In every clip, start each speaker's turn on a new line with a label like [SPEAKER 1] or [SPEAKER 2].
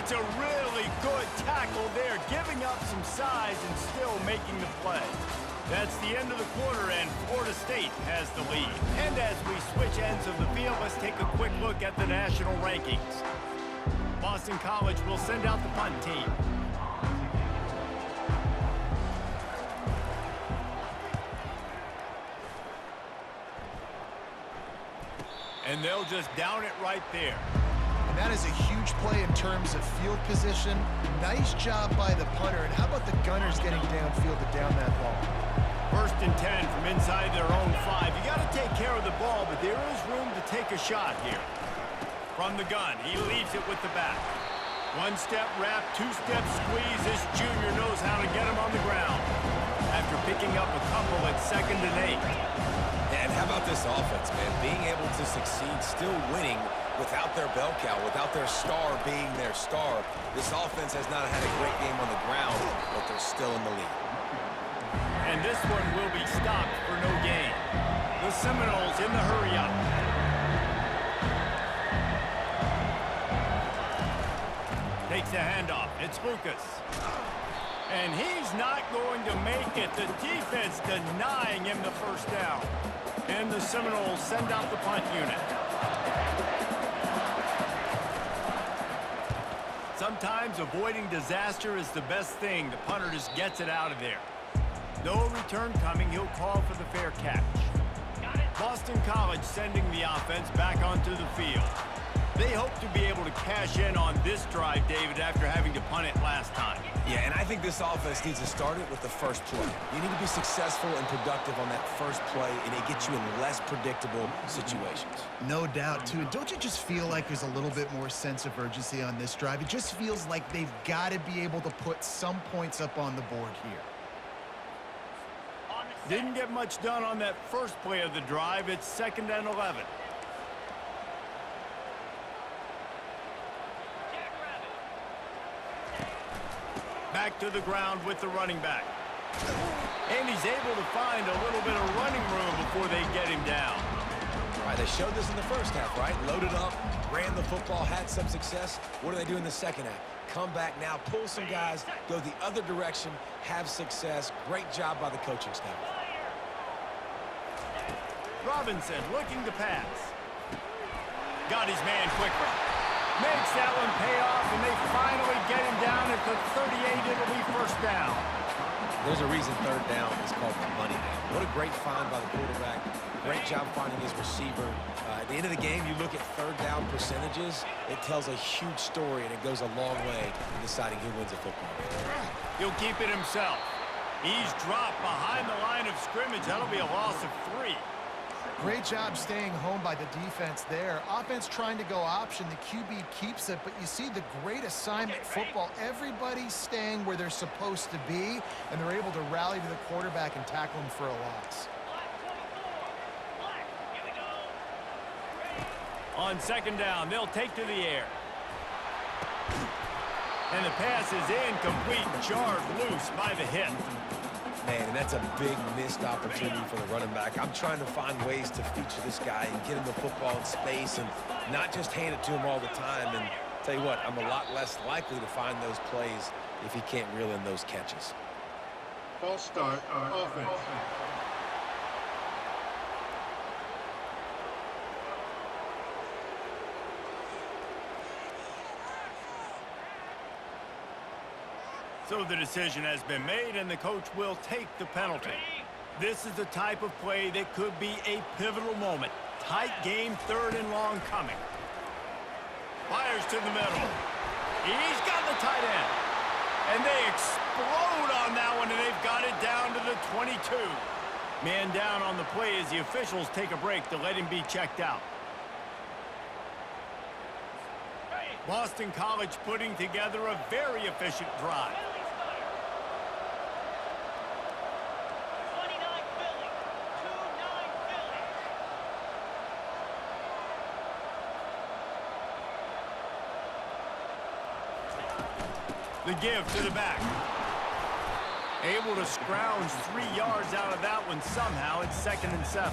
[SPEAKER 1] That's a really good tackle there, giving up some size and still making the play. That's the end of the quarter, and Florida State has the lead. And as we switch ends of the field, let's take a quick look at the national rankings. Boston College will send out the punt team. And they'll just down it right there.
[SPEAKER 2] And that is a huge play in terms of field position. Nice job by the punter. And how about the gunners getting downfield to down that ball?
[SPEAKER 1] 1st and 10 from inside their own 5. You got to take care of the ball, but there is room to take a shot here. From the gun, he leaves it with the back. 1-step wrap, 2-step squeeze. This junior knows how to get him on the ground. After picking up a couple at 2nd and 8.
[SPEAKER 3] And how about this offense, man? Being able to succeed, still winning without their bell cow, without their star being their star. This offense has not had a great game on the ground, but they're still in the lead.
[SPEAKER 1] And this one will be stopped for no gain. The Seminoles in the hurry-up. Takes the handoff. It's Lucas. And he's not going to make it. The defense denying him the first down. And the Seminoles send out the punt unit. Sometimes avoiding disaster is the best thing. The punter just gets it out of there. No return coming. He'll call for the fair catch. Boston College sending the offense back onto the field. They hope to be able to cash in on this drive, David, after having to punt it last time.
[SPEAKER 3] Yeah, and I think this offense needs to start it with the first play. You need to be successful and productive on that first play, and it gets you in less predictable situations.
[SPEAKER 2] No doubt, too. And don't you just feel like there's a little bit more sense of urgency on this drive? It just feels like they've got to be able to put some points up on the board here.
[SPEAKER 1] Didn't get much done on that first play of the drive. It's 2nd and 11. Back to the ground with the running back. And he's able to find a little bit of running room before they get him down.
[SPEAKER 3] All right, they showed this in the first half, right? Loaded up, ran the football, had some success. What do they do in the second half? Come back now, pull some guys, go the other direction, have success. Great job by the coaching staff.
[SPEAKER 1] Robinson looking to pass. Got his man quicker. Makes that one pay off, and they finally get him down at the 38. It'll be first down.
[SPEAKER 3] There's a reason 3rd down is called the money down. What a great find by the quarterback. Great job finding his receiver. At the end of the game, you look at 3rd down percentages. It tells a huge story, and it goes a long way in deciding who wins a football game.
[SPEAKER 1] He'll keep it himself. He's dropped behind the line of scrimmage. That'll be a loss of 3.
[SPEAKER 2] Great job staying home by the defense there. Offense trying to go option. The QB keeps it, but you see the great assignment football. Everybody's staying where they're supposed to be, and they're able to rally to the quarterback and tackle him for a loss.
[SPEAKER 1] On 2nd down, they'll take to the air. And the pass is incomplete, jarred loose by the hit.
[SPEAKER 3] Man, and that's a big missed opportunity for the running back. I'm trying to find ways to feature this guy and get him the football in space and not just hand it to him all the time. And tell you what, I'm a lot less likely to find those plays if he can't reel in those catches.
[SPEAKER 4] False start on offense.
[SPEAKER 1] So the decision has been made, and the coach will take the penalty. This is the type of play that could be a pivotal moment. Tight game, 3rd and long coming. Fires to the middle. He's got the tight end. And they explode on that one, and they've got it down to the 22. Man down on the play as the officials take a break to let him be checked out. Boston College putting together a very efficient drive. The give to the back. Able to scrounge 3 yards out of that one somehow. It's 2nd and 7.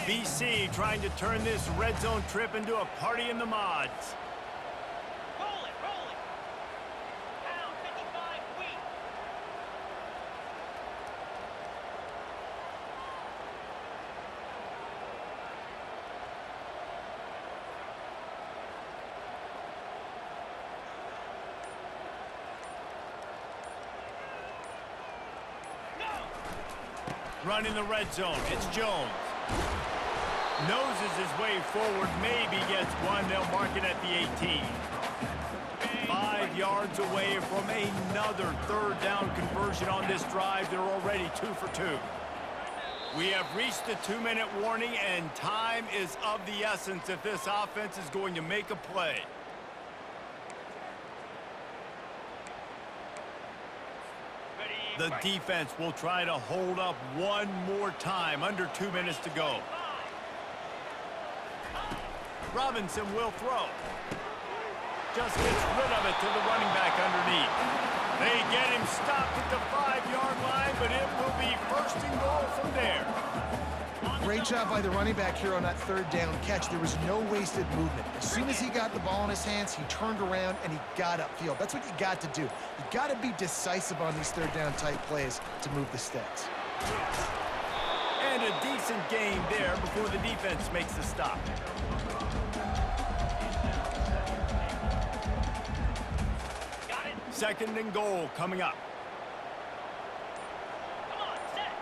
[SPEAKER 1] BC trying to turn this red zone trip into a party in the mods.
[SPEAKER 5] Roll it, roll it. Pound 55 wheat.
[SPEAKER 1] Running the red zone, it's Jones. Noses his way forward, maybe gets one. They'll mark it at the 18. 5 yards away from another third down conversion on this drive. They're already 2 for 2. We have reached the 2-minute warning, and time is of the essence if this offense is going to make a play. The defense will try to hold up one more time. Under 2 minutes to go. Robinson will throw. Just gets rid of it to the running back underneath. They get him stopped at the 5-yard line, but it will be 1st and goal from there.
[SPEAKER 2] Great job by the running back here on that third down catch. There was no wasted movement. As soon as he got the ball in his hands, he turned around and he got upfield. That's what you got to do. You got to be decisive on these third down type plays to move the sticks.
[SPEAKER 1] And a decent game there before the defense makes the stop.
[SPEAKER 5] Got it.
[SPEAKER 1] 2nd and goal coming up.
[SPEAKER 5] Come on, set.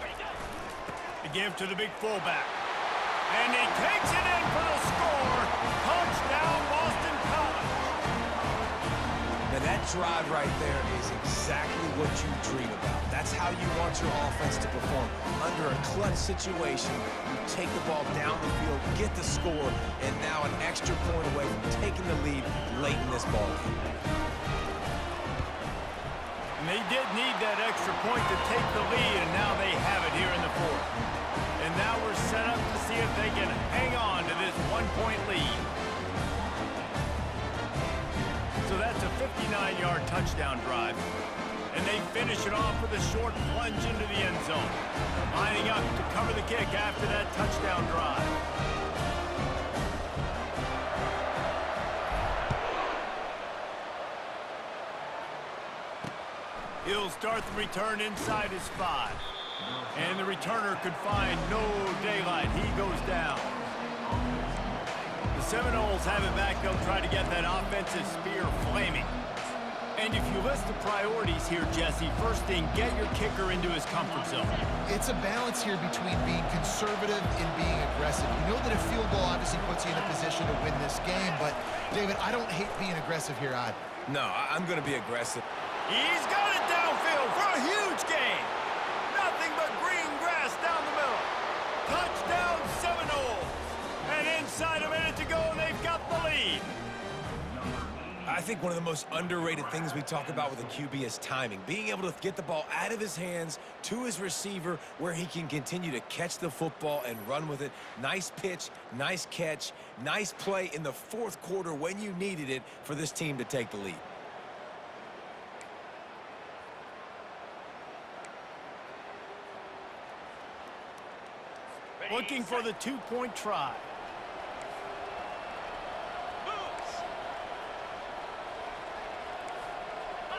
[SPEAKER 5] Ready, go.
[SPEAKER 1] To give to the big fullback. And he takes it in for the score. Touchdown, Boston College.
[SPEAKER 3] Now that drive right there is exactly what you dream about. That's how you want your offense to perform. Under a clutch situation, you take the ball down the field, get the score, and now an extra point away from taking the lead late in this ball game.
[SPEAKER 1] And they did need that extra point to take the lead, and now they have it here in the 4th. And now we're set up to see if they can hang on to this 1-point lead. So that's a 59-yard touchdown drive. And they finish it off with a short plunge into the end zone. Lining up to cover the kick after that touchdown drive. He'll start the return inside his 5. And the returner could find no daylight. He goes down. The Seminoles have it back. They'll try to get that offensive spear flaming. And if you list the priorities here, Jesse, first thing, get your kicker into his comfort zone.
[SPEAKER 2] It's a balance here between being conservative and being aggressive. You know that a field goal obviously puts you in a position to win this game, but, David, I don't hate being aggressive here either.
[SPEAKER 3] No, I'm going to be aggressive.
[SPEAKER 1] He's got it downfield for a huge gain. Nothing but green grass down the middle. Touchdown Seminoles. And inside a minute to go, and they've got the lead.
[SPEAKER 3] I think one of the most underrated things we talk about with a QB is timing. Being able to get the ball out of his hands to his receiver where he can continue to catch the football and run with it. Nice pitch, nice catch, nice play in the 4th quarter when you needed it for this team to take the lead.
[SPEAKER 1] Looking for the 2-point try.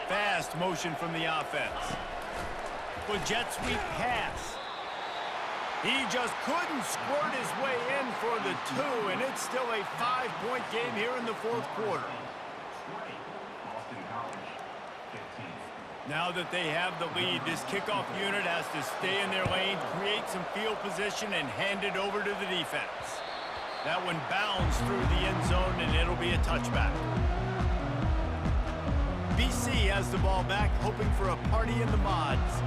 [SPEAKER 1] Fast motion from the offense. With jet sweep pass. He just couldn't squirt his way in for the 2, and it's still a 5-point game here in the 4th quarter. Now that they have the lead, this kickoff unit has to stay in their lane, create some field position, and hand it over to the defense. That one bounds through the end zone, and it'll be a touchback. BC has the ball back, hoping for a party in the mods.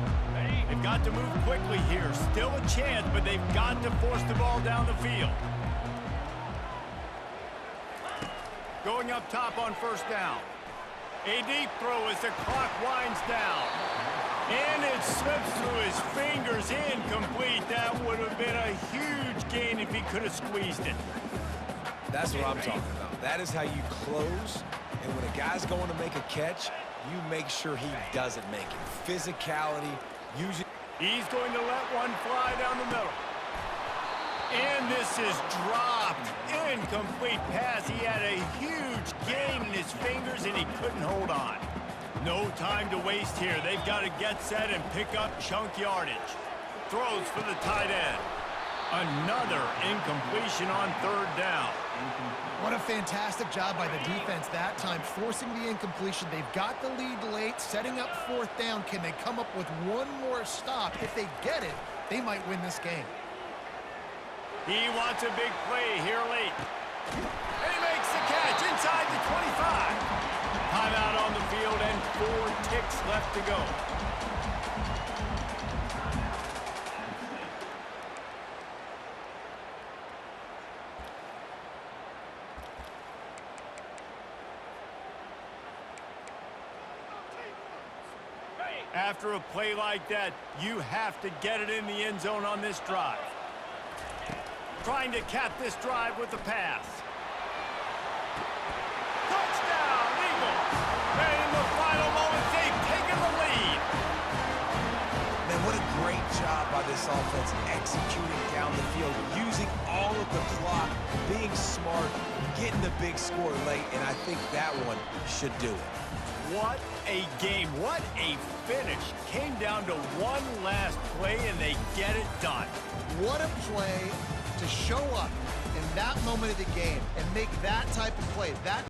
[SPEAKER 1] They've got to move quickly here. Still a chance, but they've got to force the ball down the field. Going up top on 1st down. A deep throw as the clock winds down. And it slips through his fingers, incomplete. That would have been a huge gain if he could have squeezed it.
[SPEAKER 3] That's what I'm talking about. That is how you close. And when a guy's going to make a catch, you make sure he doesn't make it. Physicality, using...
[SPEAKER 1] He's going to let one fly down the middle. And this is dropped. Incomplete pass. He had a huge gain in his fingers, and he couldn't hold on. No time to waste here. They've got to get set and pick up chunk yardage. Throws for the tight end. Another incompletion on third down.
[SPEAKER 2] What a fantastic job by the defense that time, forcing the incompletion. They've got the lead late, setting up fourth down. Can they come up with one more stop? If they get it, they might win this game.
[SPEAKER 1] He wants a big play here late. And he makes the catch inside the 25. Timeout on the field and 4 ticks left to go. After a play like that, you have to get it in the end zone on this drive. Trying to cap this drive with the pass. Touchdown, Eagles! And in the final moments, they've taken the lead.
[SPEAKER 3] Man, what a great job by this offense executing down the field, using all of the clock, being smart, getting the big score late, and I think that one should do it.
[SPEAKER 1] What a game. What a finish. Came down to one last play, and they get it done.
[SPEAKER 2] What a play to show up in that moment of the game and make that type of play. That